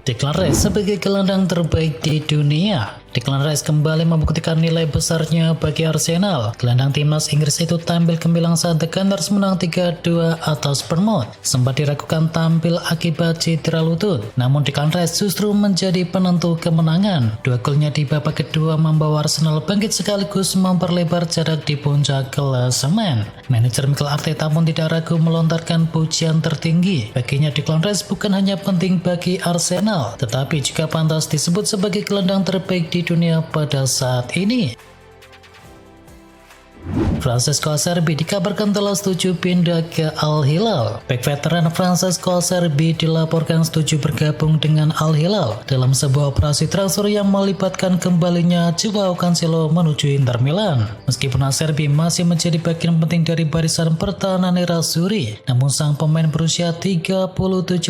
Declan Rice sebagai gelandang terbaik di dunia. Declan Rice kembali membuktikan nilai besarnya bagi Arsenal. Gelandang timnas Inggris itu tampil gemilang saat The Gunners menang 3-2 atas Bournemouth. Sempat diragukan tampil akibat cedera lutut, namun Declan Rice justru menjadi penentu kemenangan. Dua golnya di babak kedua membawa Arsenal bangkit sekaligus memperlebar jarak di puncak klasemen. Manajer Mikel Arteta pun tidak ragu melontarkan pujian tertinggi. Baginya Declan Rice bukan hanya penting bagi Arsenal, tetapi juga pantas disebut sebagai gelandang terbaik di dunia pada saat ini. Francesco Acerbi dikabarkan telah setuju pindah ke Al Hilal. Bek veteran Francesco Acerbi dilaporkan setuju bergabung dengan Al Hilal dalam sebuah operasi transfer yang melibatkan kembalinya Joao Cancelo menuju Inter Milan. Meskipun Acerbi masih menjadi bagian penting dari barisan pertahanan Nerazzurri, namun sang pemain berusia 37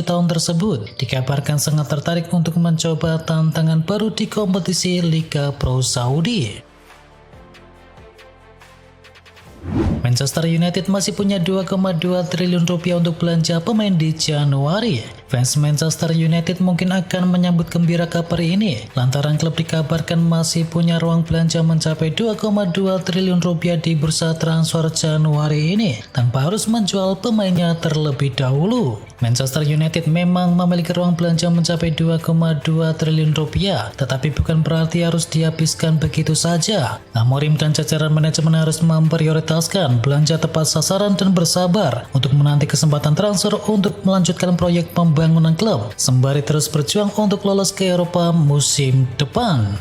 tahun tersebut dikabarkan sangat tertarik untuk mencoba tantangan baru di kompetisi Liga Pro Saudi. Manchester United masih punya 2,2 triliun rupiah untuk belanja pemain di Januari. Fans Manchester United mungkin akan menyambut gembira kabar ini, lantaran klub dikabarkan masih punya ruang belanja mencapai 2,2 triliun rupiah di bursa transfer Januari ini, tanpa harus menjual pemainnya terlebih dahulu. Manchester United memang memiliki ruang belanja mencapai 2,2 triliun rupiah, tetapi bukan berarti harus dihabiskan begitu saja. Amorim dan jajaran manajemen harus memprioritaskan belanja tepat sasaran dan bersabar untuk menanti kesempatan transfer untuk melanjutkan proyek pembangunan klub, sembari terus berjuang untuk lolos ke Eropa musim depan.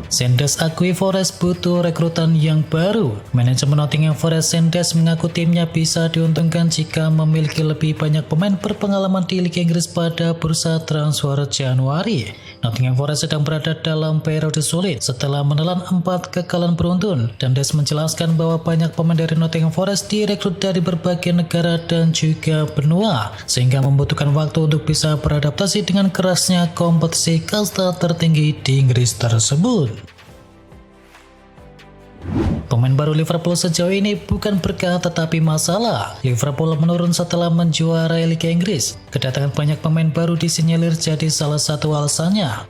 Sendes akui Forest butuh rekrutan yang baru. Manajemen Nottingham Forest Sendes mengaku timnya bisa diuntungkan jika memiliki lebih banyak pemain berpengalaman di Liga Inggris pada bursa transfer Januari. Nottingham Forest sedang berada dalam periode sulit setelah menelan 4 kekalahan beruntun, dan Des menjelaskan bahwa banyak pemain dari Nottingham Forest direkrut dari berbagai negara dan juga benua, sehingga membutuhkan waktu untuk bisa beradaptasi dengan kerasnya kompetisi kasta tertinggi di Inggris tersebut. Pemain baru Liverpool sejauh ini bukan berkah tetapi masalah. Liverpool menurun setelah menjuarai Liga Inggris. Kedatangan banyak pemain baru disinyalir jadi salah satu alasannya.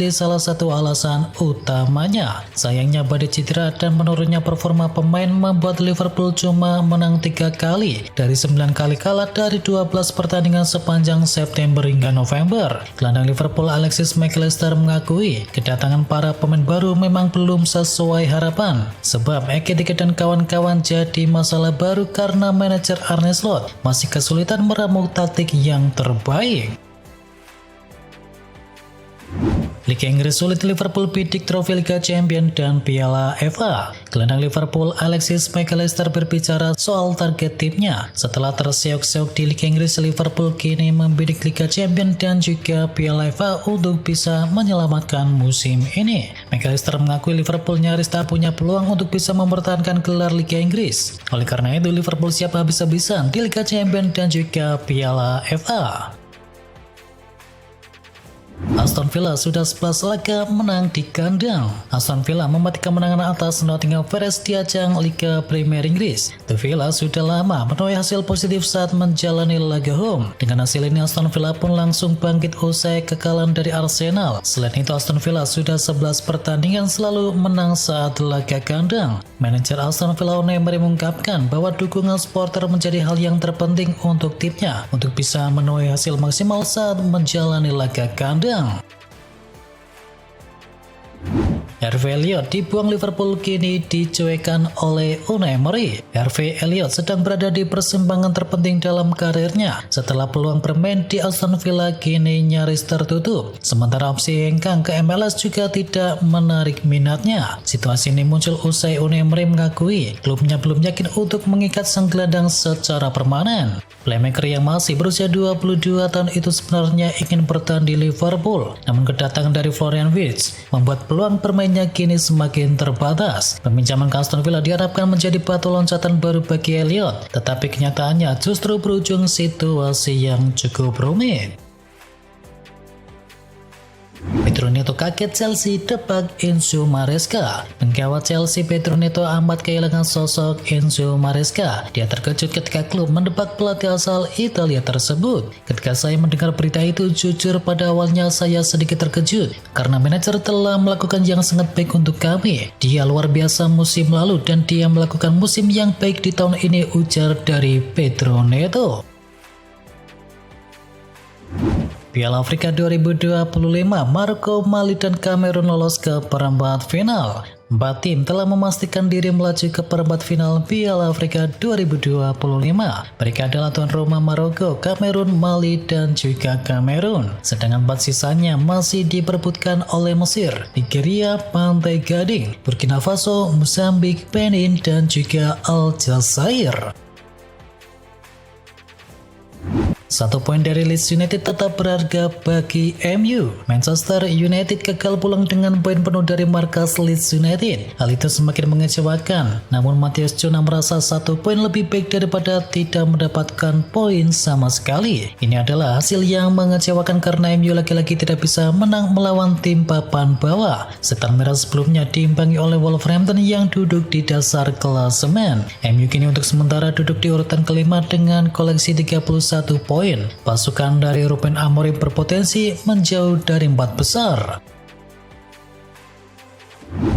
Salah satu alasan utamanya. Sayangnya badai cedera dan menurunnya performa pemain membuat Liverpool cuma menang 3 kali dari 9 kali kalah dari 12 pertandingan sepanjang September hingga November. Gelandang Liverpool Alexis McAllister mengakui kedatangan para pemain baru memang belum sesuai harapan, sebab Ekitike dan kawan-kawan jadi masalah baru karena manajer Arne Slot masih kesulitan meramu taktik yang terbaik. Liga Inggris sulit, Liverpool bidik trofi Liga Champions dan Piala FA. Gelandang Liverpool Alexis McAllister berbicara soal target timnya. Setelah terseok-seok di Liga Inggris, Liverpool kini membidik Liga Champions dan juga Piala FA untuk bisa menyelamatkan musim ini. McAllister mengakui Liverpool nyaris tak punya peluang untuk bisa mempertahankan gelar Liga Inggris. Oleh karena itu, Liverpool siap habis-habisan di Liga Champions dan juga Piala FA. Aston Villa sudah 11 laga menang di kandang. Aston Villa mematikan kemenangan atas Nottingham Forest di ajang Liga Premier Inggris. The Villa sudah lama menuai hasil positif saat menjalani laga home. Dengan hasil ini Aston Villa pun langsung bangkit usai kekalahan dari Arsenal. Selain itu Aston Villa sudah 11 pertandingan selalu menang saat laga kandang. Manajer Aston Villa Unai Emery mengungkapkan bahwa dukungan supporter menjadi hal yang terpenting untuk timnya untuk bisa menuai hasil maksimal saat menjalani laga kandang. Harvey Elliott dibuang Liverpool kini dicuekan oleh Unai Emery. Harvey Elliott sedang berada di persimpangan terpenting dalam karirnya setelah peluang bermain di Aston Villa kini nyaris tertutup. Sementara opsi hengkang ke MLS juga tidak menarik minatnya. Situasi ini muncul usai Unai Emery mengakui klubnya belum yakin untuk mengikat sang gelandang secara permanen. Playmaker yang masih berusia 22 tahun itu sebenarnya ingin bertahan di Liverpool, namun kedatangan dari Florian Wirtz membuat peluang bermainnya kini semakin terbatas. Peminjaman ke Aston Villa diharapkan menjadi batu loncatan baru bagi Elliott, tetapi kenyataannya justru berujung situasi yang cukup rumit. Wayne Rooney Neto kaget Chelsea depak Enzo Maresca. Penggawat Chelsea Pedro Neto amat kehilangan sosok Enzo Maresca. Dia terkejut ketika klub mendepak pelatih asal Italia tersebut. Ketika saya mendengar berita itu, jujur pada awalnya saya sedikit terkejut karena manajer telah melakukan yang sangat baik untuk kami. Dia luar biasa musim lalu dan dia melakukan musim yang baik di tahun ini, ujar dari Pedro Neto. Piala Afrika 2025, Maroko, Mali, dan Kamerun lolos ke perempat final. 4 tim telah memastikan diri melaju ke perempat final Piala Afrika 2025. Mereka adalah tuan rumah Maroko, Kamerun, Mali, dan juga Kamerun. Sedangkan 4 sisanya masih diperebutkan oleh Mesir, Nigeria, Pantai Gading, Burkina Faso, Mozambik, Benin, dan juga Aljazair. 1 poin dari Leeds United tetap berharga bagi MU. Manchester United gagal pulang dengan poin penuh dari markas Leeds United. Hal itu semakin mengecewakan. Namun Matheus Cunha merasa 1 poin lebih baik daripada tidak mendapatkan poin sama sekali. Ini adalah hasil yang mengecewakan karena MU lagi-lagi tidak bisa menang melawan tim papan bawah. Setan merah sebelumnya diimbangi oleh Wolverhampton yang duduk di dasar klasemen. MU kini untuk sementara duduk di urutan kelima dengan koleksi 31 poin. Pasukan dari Ruben Amorim berpotensi menjauh dari 4 besar.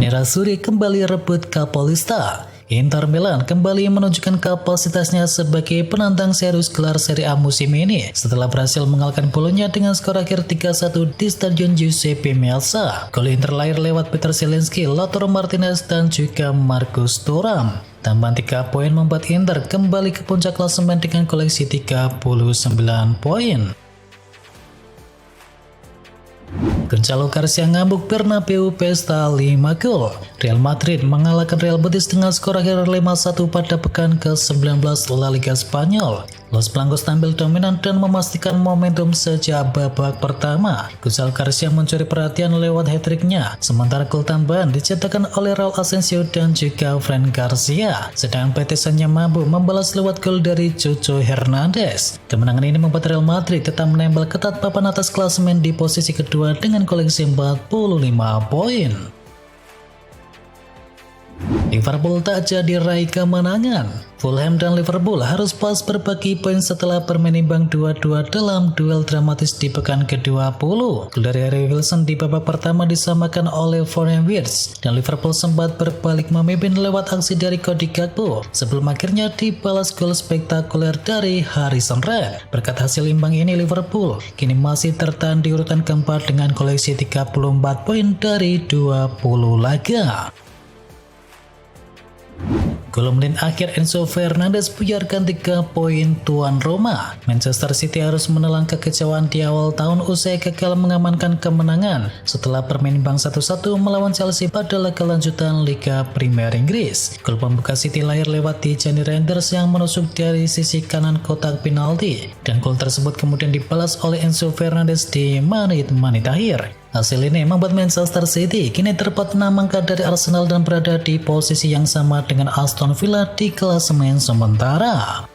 Nerazzurri kembali rebut Capolista. Inter Milan kembali menunjukkan kapasitasnya sebagai penantang serius gelar Serie A musim ini setelah berhasil mengalahkan Bologna dengan skor akhir 3-1 di Stadion Giuseppe Meazza. Gol Inter lahir lewat Peter Zielinski, Lautaro Martinez, dan juga Marcus Thuram. Tambahan 3 poin membuat Inter kembali ke puncak klasemen dengan koleksi 39 poin. Gonzalo Garcia ngambuk Bernabeu pesta 5 gol. Real Madrid mengalahkan Real Betis dengan skor akhir 5-1 pada pekan ke-19 La Liga Spanyol. Los Blancos tampil dominan dan memastikan momentum sejak babak pertama. Gonzalo Garcia mencuri perhatian lewat hat-tricknya, sementara gol tambahan dicetakkan oleh Raul Asensio dan juga Fran Garcia. Sedangkan Betis hanya mampu membalas lewat gol dari Jojo Hernandez. Kemenangan ini membuat Real Madrid tetap menempel ketat papan atas klasemen di posisi kedua dengan koleksi 45 poin. Liverpool tak jadi raih kemenangan. Fulham dan Liverpool harus pas berbagi poin setelah bermain imbang 2-2 dalam duel dramatis di pekan ke-20. Gol dari Harry Wilson di babak pertama disamakan oleh Florian Wirtz dan Liverpool sempat berbalik memimpin lewat aksi dari Cody Gakpo sebelum akhirnya dibalas gol spektakuler dari Harrison Red. Berkat hasil imbang ini, Liverpool kini masih tertahan di urutan keempat dengan koleksi 34 poin dari 20 laga. Gol menit akhir Enzo Fernandez buyarkan 3 poin tuan Roma. Manchester City harus menelan kekecewaan di awal tahun usai gagal mengamankan kemenangan setelah bermain imbang 1-1 melawan Chelsea pada laga lanjutan Liga Premier Inggris. Gol pembuka City lahir lewat Tijani Reinders yang menusuk dari sisi kanan kotak penalti, dan gol tersebut kemudian dibalas oleh Enzo Fernandez di menit-menit akhir. Hasil ini membuat Manchester City kini terdapat 6 angka dari Arsenal dan berada di posisi yang sama dengan Aston Villa di klasemen sementara.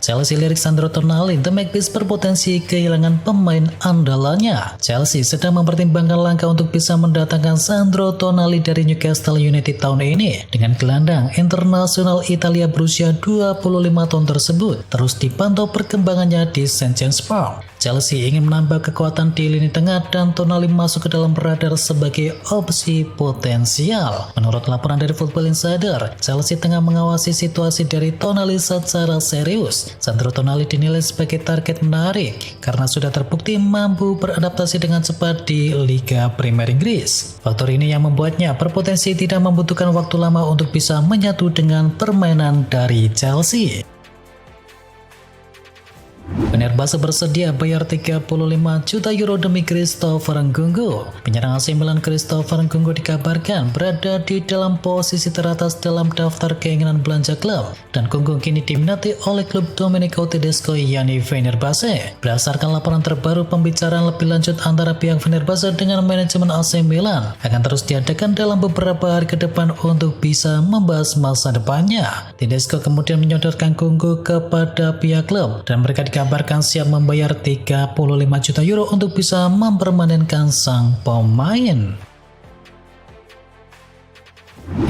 Chelsea lirik Sandro Tonali, The Magpies berpotensi kehilangan pemain andalannya. Chelsea sedang mempertimbangkan langkah untuk bisa mendatangkan Sandro Tonali dari Newcastle United tahun ini. Dengan gelandang internasional Italia berusia 25 tahun tersebut terus dipantau perkembangannya di St. James Park. Chelsea ingin menambah kekuatan di lini tengah dan Tonali masuk ke dalam radar sebagai opsi potensial. Menurut laporan dari Football Insider, Chelsea tengah mengawasi situasi dari Tonali secara serius. Sandro Tonali dinilai sebagai target menarik karena sudah terbukti mampu beradaptasi dengan cepat di Liga Premier Inggris. Faktor ini yang membuatnya berpotensi tidak membutuhkan waktu lama untuk bisa menyatu dengan permainan dari Chelsea. Fenerbahce bersedia bayar 35 juta euro demi Christopher Nkunku. Penyerang AC Milan Christopher Nkunku dikabarkan berada di dalam posisi teratas dalam daftar keinginan belanja klub, dan Nkunku kini diminati oleh klub Domenico Tedesco yakni Fenerbahce. Berdasarkan laporan terbaru, pembicaraan lebih lanjut antara pihak Fenerbahce dengan manajemen AC Milan akan terus diadakan dalam beberapa hari ke depan untuk bisa membahas masa depannya. Tedesco kemudian menyodorkan Nkunku kepada pihak klub dan mereka dikabarkan akan siap membayar 35 juta euro untuk bisa mempermanenkan sang pemain.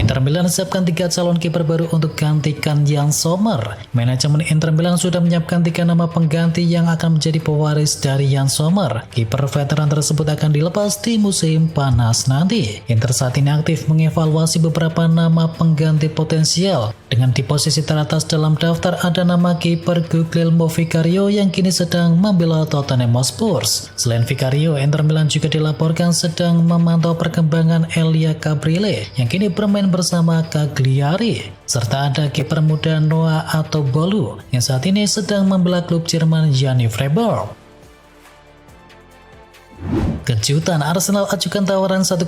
Inter Milan siapkan 3 calon kiper baru untuk gantikan Jan Sommer. Manajemen Inter Milan sudah menyiapkan 3 nama pengganti yang akan menjadi pewaris dari Jan Sommer. Kiper veteran tersebut akan dilepas di musim panas nanti. Inter saat ini aktif mengevaluasi beberapa nama pengganti potensial. Dengan di posisi teratas dalam daftar ada nama kiper Guglielmo Vicario yang kini sedang membela Tottenham Hotspur. Selain Vicario, Inter Milan juga dilaporkan sedang memantau perkembangan Elia Gabriele yang kini bermain bersama Cagliari, serta ada kiper muda Noah Atobolu yang saat ini sedang membela klub Jerman Gianni Freiburg. Kejutan, Arsenal ajukan tawaran 1,2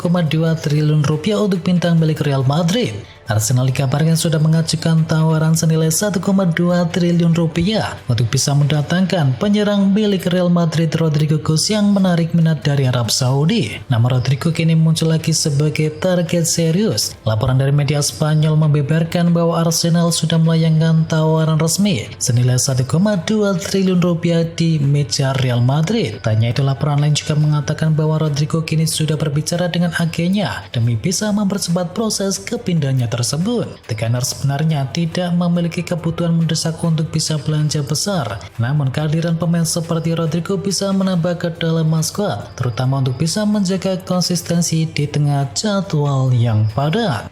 triliun rupiah untuk bintang milik Real Madrid. Arsenal dikabarkan sudah mengajukan tawaran senilai 1,2 triliun rupiah untuk bisa mendatangkan penyerang milik Real Madrid Rodrigo Goes yang menarik minat dari Arab Saudi. Nama Rodrigo kini muncul lagi sebagai target serius. Laporan dari media Spanyol membeberkan bahwa Arsenal sudah melayangkan tawaran resmi senilai 1,2 triliun rupiah di meja Real Madrid. Tanya itu, laporan lain juga mengatakan bahwa Rodrigo kini sudah berbicara dengan agennya demi bisa mempercepat proses kepindahannya tersebut. The Gunners sebenarnya tidak memiliki kebutuhan mendesak untuk bisa belanja besar, namun kehadiran pemain seperti Rodrigo bisa menambah kedalaman skuad, terutama untuk bisa menjaga konsistensi di tengah jadwal yang padat.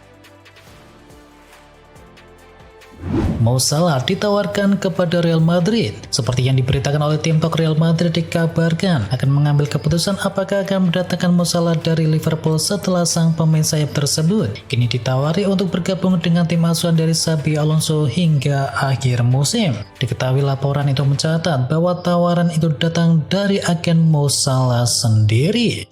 Mo Salah ditawarkan kepada Real Madrid. Seperti yang diberitakan oleh tim Talk, Real Madrid dikabarkan akan mengambil keputusan apakah akan mendatangkan Mo Salah dari Liverpool setelah sang pemain sayap tersebut kini ditawari untuk bergabung dengan tim asuhan dari Xabi Alonso hingga akhir musim. Diketahui laporan itu mencatat bahwa tawaran itu datang dari agen Mo Salah sendiri.